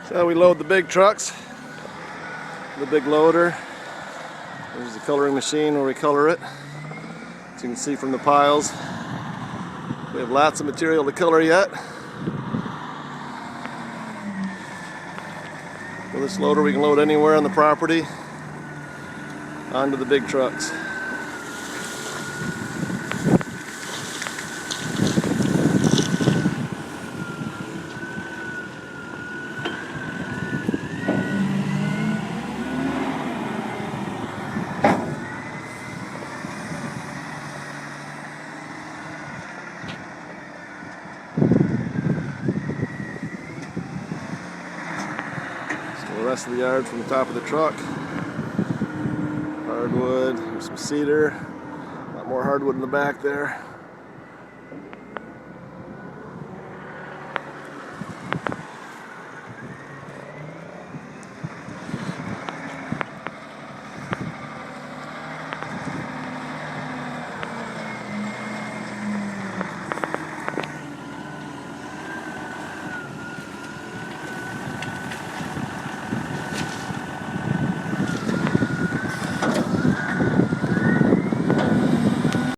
So we load the big trucks, the big loader. There's the coloring machine where we color it. As you can see from the piles, we have lots of material to color yet. With this loader we can load anywhere on the property onto the big trucks. The rest of the yard from the top of the truck. Hardwood, there's some cedar, a lot more hardwood in the back there.